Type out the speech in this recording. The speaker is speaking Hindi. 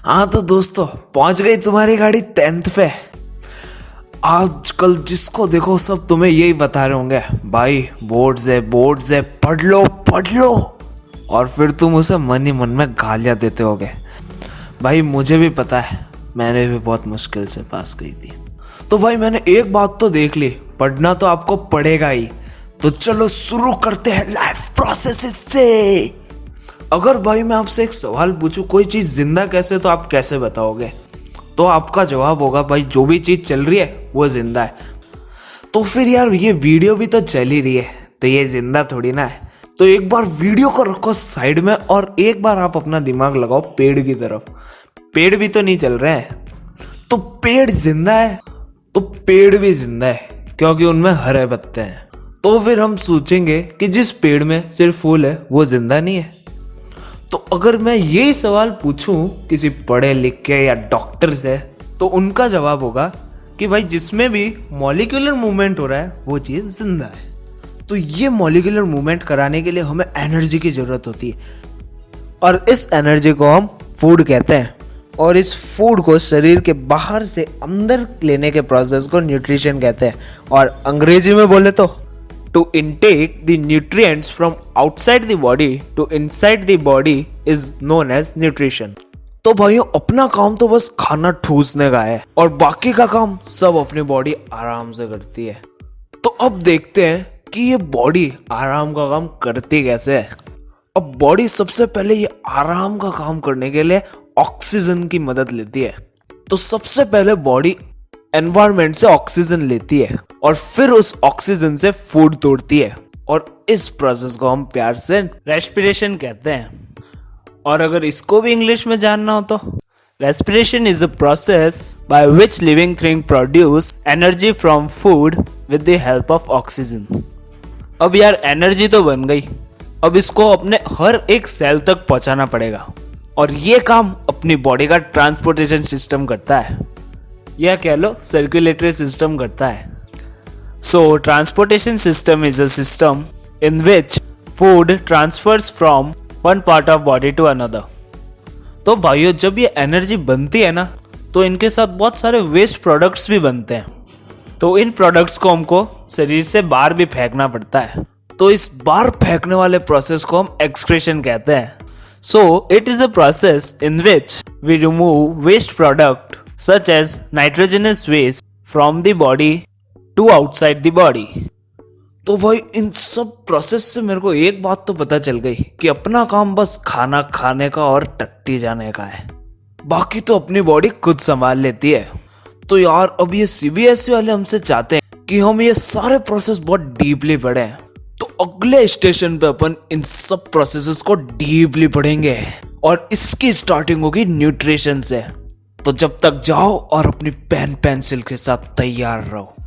हाँ तो दोस्तों, पहुंच गई तुम्हारी गाड़ी 10th पे। आजकल जिसको देखो सब तुम्हें यही बता रहे होंगे, भाई बोर्ड्स है पढ़ लो पढ़ लो। और फिर तुम उसे मन ही मन में गालियां देते होगे। भाई मुझे भी पता है, मैंने भी बहुत मुश्किल से पास की थी। तो भाई मैंने एक बात तो देख ली, पढ़ना तो आपको पड़ेगा ही। तो चलो शुरू करते हैं लाइफ प्रोसेस से। अगर भाई मैं आपसे एक सवाल पूछूं, कोई चीज जिंदा कैसे, तो आप कैसे बताओगे? तो आपका जवाब होगा, भाई जो भी चीज चल रही है वो जिंदा है। तो फिर यार ये वीडियो भी तो चल ही रही है, तो ये जिंदा थोड़ी ना है। तो एक बार वीडियो को रखो साइड में और एक बार आप अपना दिमाग लगाओ पेड़ की तरफ। पेड़ भी तो नहीं चल रहे हैं, तो पेड़ जिंदा है, तो पेड़ भी जिंदा है क्योंकि उनमें हरे पत्ते हैं। तो फिर हम सोचेंगे कि जिस पेड़ में सिर्फ फूल है वो जिंदा नहीं है। तो अगर मैं यही सवाल पूछूं किसी पढ़े लिखे या डॉक्टर से, तो उनका जवाब होगा कि भाई जिसमें भी मॉलिक्यूलर मूवमेंट हो रहा है वो चीज जिंदा है। तो ये मॉलिक्यूलर मूवमेंट कराने के लिए हमें एनर्जी की जरूरत होती है, और इस एनर्जी को हम फूड कहते हैं। और इस फूड को शरीर के बाहर से अंदर लेने के प्रोसेस को न्यूट्रिशन कहते हैं। और अंग्रेजी में बोले तो to intake the nutrients from outside the body to inside the body is known as nutrition। तो भाइयों अपना काम तो बस खाना ठूसने का है, और बाकी का काम सब अपनी बॉडी आराम से करती है। तो अब देखते हैं कि ये बॉडी आराम का काम करती कैसे है। अब बॉडी सबसे पहले ये आराम का काम करने के लिए ऑक्सीजन की मदद लेती है। तो सबसे पहले बॉडी एनवायरनमेंट से ऑक्सीजन लेती है और फिर उस ऑक्सीजन से फूड तोड़ती है, और इस प्रोसेस को हम प्यार से रेस्पिरेशन कहते हैं। और अगर इसको भी इंग्लिश में जानना हो तो respiration is a process by which living thing produce energy from food with the help of oxygen. अब यार एनर्जी तो बन गई, अब इसको अपने हर एक सेल तक पहुंचाना पड़ेगा, और ये काम अपनी बॉडी का ट्रांसपोर्टेशन सिस्टम करता है, या कह लो सर्कुलेटरी सिस्टम करता है। So transportation system is a system in which food transfers from one part of body to another. तो भाइयों जब ये एनर्जी बनती है ना, तो इनके साथ बहुत सारे वेस्ट प्रोडक्ट्स भी बनते हैं। तो इन प्रोडक्ट्स को हमको शरीर से बाहर भी फेंकना पड़ता है। तो इस बाहर फेंकने वाले प्रोसेस को हम एक्सक्रीशन कहते हैं। So it is a process in which we remove waste product such as nitrogenous waste from the body to outside the body। तो भाई इन सब प्रोसेस से मेरे को एक बात तो पता चल गई कि अपना काम बस खाना खाने का और टट्टी जाने का है, बाकी तो अपनी बॉडी खुद संभाल लेती है। तो यार अब ये सीबीएसई वाले हमसे चाहते हैं कि हम ये सारे प्रोसेस बहुत डीपली पढ़ें। तो अगले स्टेशन पे अपन इन सब प्रोसेसेस को डीपली पढ़ेंगे, और इसकी स्टार्टिंग होगी न्यूट्रिशन से। तो जब तक जाओ और अपनी पेन पेंसिल के साथ तैयार रहो।